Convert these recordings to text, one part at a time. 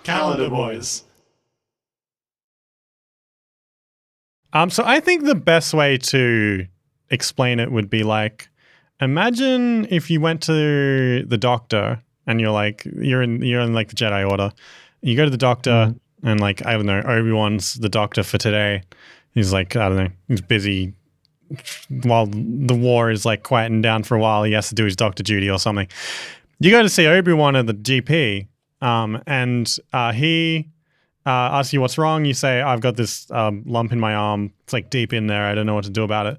Calendar Boys. So I think the best way to explain it would be like, imagine if you went to the doctor and you're in like the Jedi Order. You go to the doctor and like, I don't know, Obi-Wan's the doctor for today. He's like, I don't know, he's busy while the war is like quieting down for a while. He has to do his doctor duty or something. You go to see Obi-Wan at the GP, and he asks you what's wrong. You say, I've got this lump in my arm. It's like deep in there. I don't know what to do about it.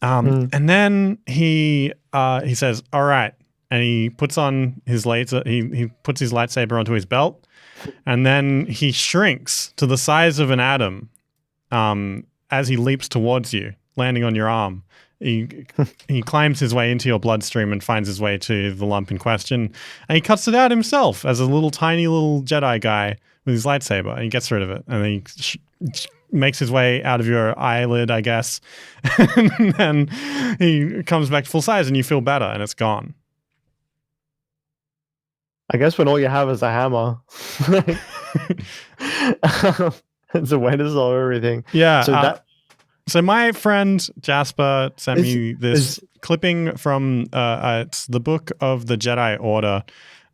And then he says, all right. And he puts on his he puts his lightsaber onto his belt, and then he shrinks to the size of an atom as he leaps towards you, landing on your arm. He climbs his way into your bloodstream and finds his way to the lump in question, and he cuts it out himself as a tiny little Jedi guy with his lightsaber. And he gets rid of it, and then he makes his way out of your eyelid, I guess, and then he comes back to full size, and you feel better, and it's gone. I guess when all you have is a hammer, it's a way to solve everything. Yeah. So my friend Jasper sent me this clipping from it's the book of the Jedi Order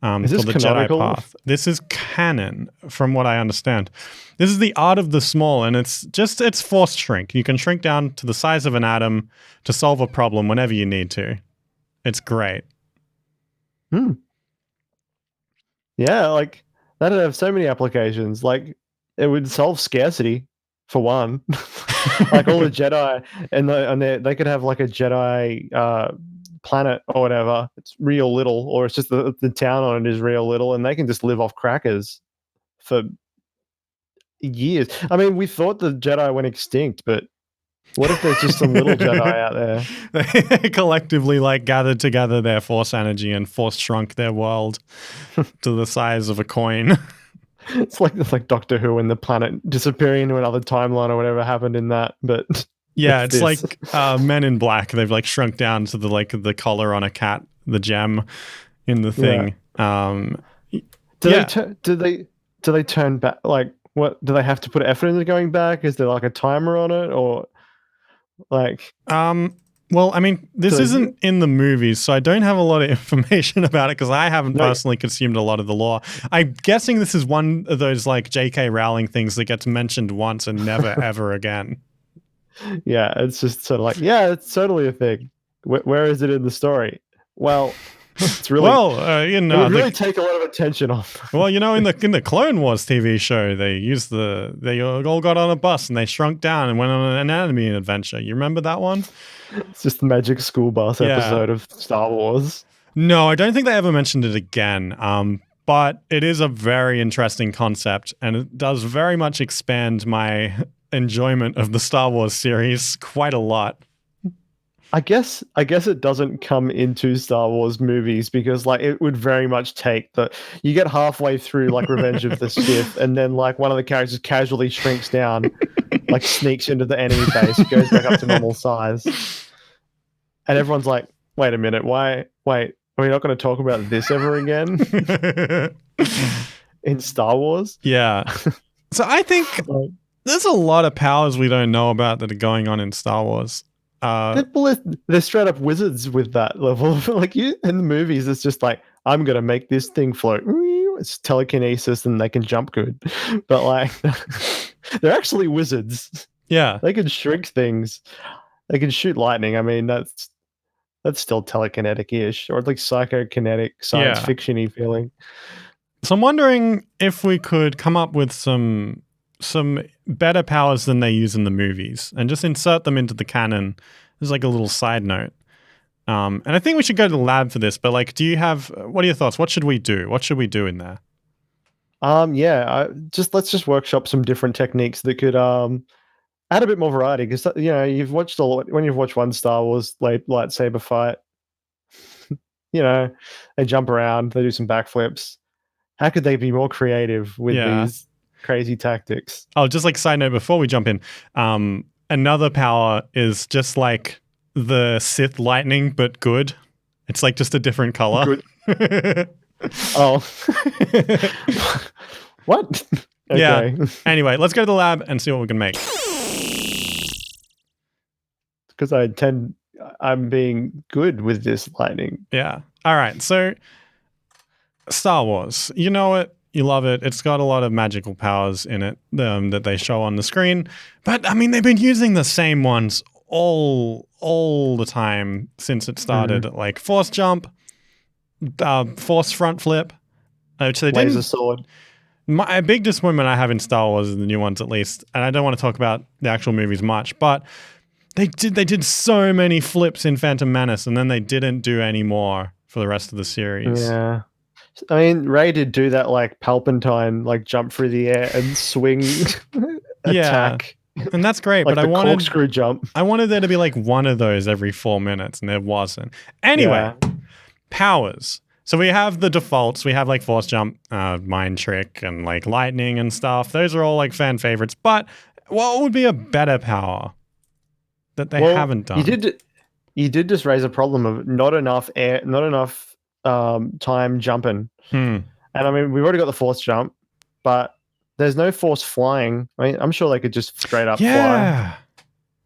called the canonical? Jedi Path. This is canon, from what I understand. This is the art of the small, and it's force shrink. You can shrink down to the size of an atom to solve a problem whenever you need to. It's great. Yeah, like that'd have so many applications. Like it would solve scarcity for one. Like all the Jedi and they could have like a Jedi planet or whatever. It's real little, or it's just the town on it is real little, and they can just live off crackers for years. I mean, we thought the Jedi went extinct, but what if there's just some little Jedi out there? They collectively like gathered together their force energy and force shrunk their world to the size of a coin. It's like Doctor Who and the planet disappearing into another timeline or whatever happened in that. But yeah, it's like Men in Black. They've like shrunk down to the collar on a cat, the gem in the thing. Yeah. Do they turn back? Like, what do they have to put effort into going back? Is there like a timer on it, or like? Well, I mean, this isn't in the movies, so I don't have a lot of information about it because I haven't personally consumed a lot of the lore. I'm guessing this is one of those like J.K. Rowling things that gets mentioned once and never ever again. Yeah, it's just sort of like, yeah, it's totally a thing. Where is it in the story? Well, it's really it would really take a lot of attention off. Well, in the Clone Wars TV show, they all got on a bus and they shrunk down and went on an anatomy adventure. You remember that one? It's just the Magic School Bus episode of Star Wars. No, I don't think they ever mentioned it again. But it is a very interesting concept, and it does very much expand my enjoyment of the Star Wars series quite a lot. I guess it doesn't come into Star Wars movies because like it would very much take you get halfway through like Revenge of the Sith, and then like one of the characters casually shrinks down, like sneaks into the enemy base, goes back up to normal size, and everyone's like, wait a minute, wait, are we not going to talk about this ever again in Star Wars? Yeah. So I think there's a lot of powers we don't know about that are going on in Star Wars. They're straight up wizards with that level. Like you in the movies, it's just like, I'm gonna make this thing float. It's telekinesis and they can jump good. But like they're actually wizards. Yeah. They can shrink things. They can shoot lightning. I mean, that's still telekinetic-ish, or like psychokinetic, science fiction-y feeling. So I'm wondering if we could come up with some better powers than they use in the movies and just insert them into the canon as like a little side note. And I think we should go to the lab for this, but like, what are your thoughts? What should we do? What should we do in there? Let's just workshop some different techniques that could add a bit more variety, because you've watched when you've watched one Star Wars lightsaber fight, they jump around, they do some backflips. How could they be more creative with these crazy tactics? Oh, just like side note before we jump in, another power is just like the Sith lightning, but good. It's like just a different color. Oh. What? Yeah. Okay. Anyway, let's go to the lab and see what we can make. Because I'm being good with this lightning. Yeah. All right. So, Star Wars. You know it. You love it. It's got a lot of magical powers in it that they show on the screen. But I mean, they've been using the same ones all the time since it started. Like force jump, force front flip, which they Laser didn't. sword. A big disappointment I have in Star Wars, the new ones at least, and I don't want to talk about the actual movies much, but they did so many flips in Phantom Menace, and then they didn't do any more for the rest of the series. Yeah. I mean, Ray did do that like Palpatine, like jump through the air and swing attack. And that's great, Like but the corkscrew jump. I wanted there to be like one of those every 4 minutes, and there wasn't. Anyway, powers. So we have the defaults. We have like force jump, mind trick, and like lightning and stuff. Those are all like fan favorites. But what would be a better power that they haven't done? You did just raise a problem of not enough time jumping. And I mean, we've already got the force jump, but there's no force flying. I mean, I'm sure they could just straight up fly.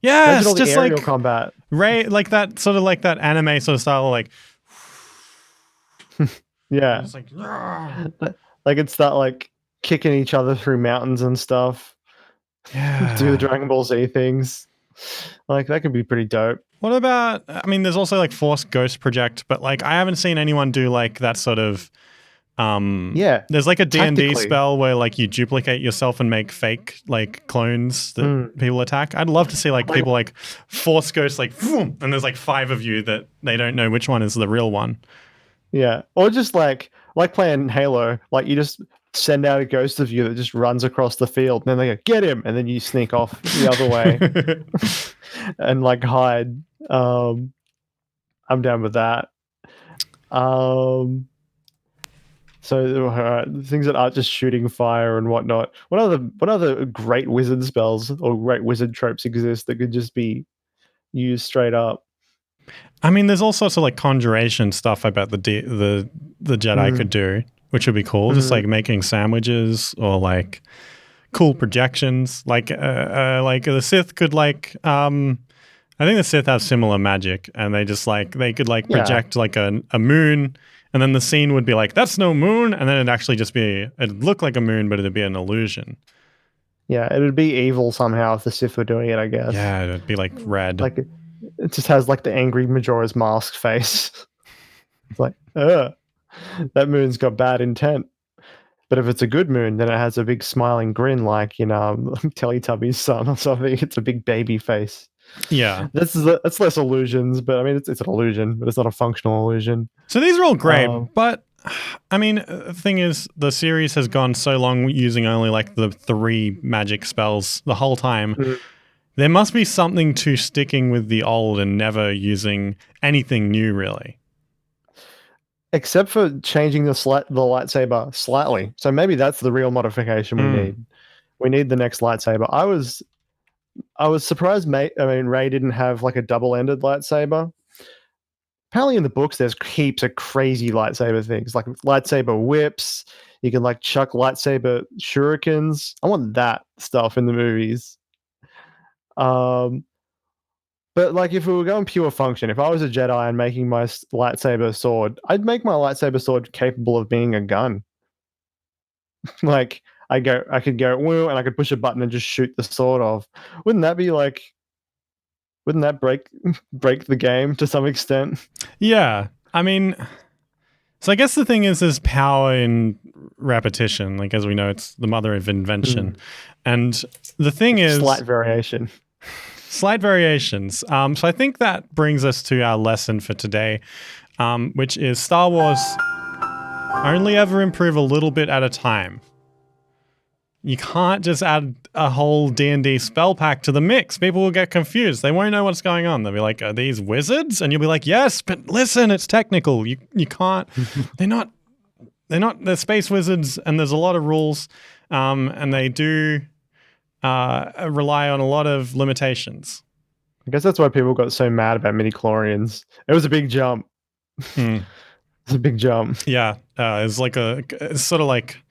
Yeah, it's just aerial like combat. Ray, like that sort of like that anime sort of style, like yeah, it's like like it's that like kicking each other through mountains and stuff. Yeah, do the Dragon Ball Z things. Like that could be pretty dope. What about? I mean, there's also like Force Ghost Project, but like I haven't seen anyone do like that sort of. There's like a D&D spell where like you duplicate yourself and make fake like clones that people attack. I'd love to see like people like Force Ghost like, and there's like 5 of you that they don't know which one is the real one. Yeah, or just like playing Halo, like you just send out a ghost of you that just runs across the field, and then they go get him, and then you sneak off the other way and like hide. I'm down with that. So things that aren't just shooting fire and whatnot. What other great wizard spells or great wizard tropes exist that could just be used straight up? I mean, there's all sorts of like conjuration stuff I bet the Jedi could do, which would be cool. Just like making sandwiches or like cool projections. Like the Sith could like I think the Sith have similar magic, and they just like they could like project like a moon, and then the scene would be like, that's no moon, and then it'd actually just be it'd look like a moon, but it'd be an illusion. Yeah, it'd be evil somehow if the Sith were doing it, I guess. Yeah, it'd be like red. Like it just has like the angry Majora's Mask face. It's like, that moon's got bad intent. But if it's a good moon, then it has a big smiling grin, like Teletubby's son or something. It's a big baby face. Yeah, that's less illusions, but I mean it's an illusion, but it's not a functional illusion. So these are all great, but I mean, the thing is, the series has gone so long using only like the 3 magic spells the whole time. There must be something to sticking with the old and never using anything new, really. Except for changing the lightsaber slightly. So maybe that's the real modification we need. We need the next lightsaber. I was surprised, Ray didn't have like a double-ended lightsaber. Apparently in the books, there's heaps of crazy lightsaber things, like lightsaber whips. You can like chuck lightsaber shurikens. I want that stuff in the movies. But like if we were going pure function, if I was a Jedi and making my lightsaber sword, I'd make my lightsaber sword capable of being a gun. Like I could go woo, and I could push a button and just shoot the sword off. Wouldn't that break the game to some extent? Yeah. I mean, so I guess the thing is there's power in repetition. Like, as we know, it's the mother of invention. And the thing is... Slight variations. So I think that brings us to our lesson for today, which is Star Wars only ever improve a little bit at a time. You can't just add a whole D&D spell pack to the mix. People will get confused. They won't know what's going on. They'll be like, are these wizards? And you'll be like, yes, but listen, it's technical. You can't. They're space wizards, and there's a lot of rules, and they do rely on a lot of limitations. I guess that's why people got so mad about midi-chlorians. It was a big jump. It's a big jump. Yeah, it's sort of like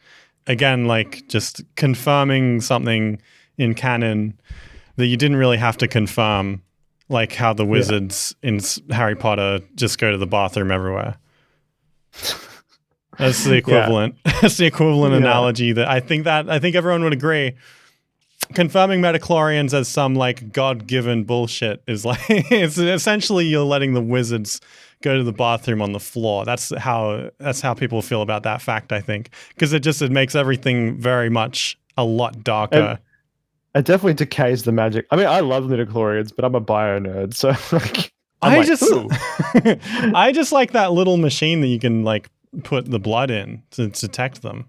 again, like just confirming something in canon that you didn't really have to confirm, like how the wizards in Harry Potter just go to the bathroom everywhere. That's the equivalent. That's the equivalent analogy that I think everyone would agree. Confirming midichlorians as some like God-given bullshit is like it's essentially you're letting the wizards go to the bathroom on the floor. That's how people feel about that fact, I think, because it makes everything very much a lot darker. It definitely decays the magic. I mean, I love midichlorians, but I'm a bio nerd, so like I just like that little machine that you can like put the blood in to detect them.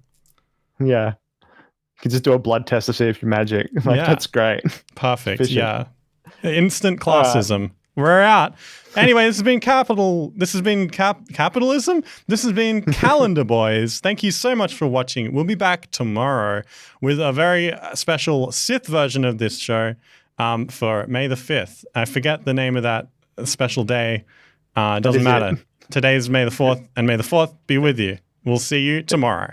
Yeah. You can just do a blood test to see if you're magic. Like, that's great. Perfect. Efficient. Yeah. Instant classism. Right. We're out. Anyway, this has been capitalism. This has been Calendar Boys. Thank you so much for watching. We'll be back tomorrow with a very special Sith version of this show for May the 5th. I forget the name of that special day. It doesn't matter. Today's May the 4th, and May the 4th be with you. We'll see you tomorrow.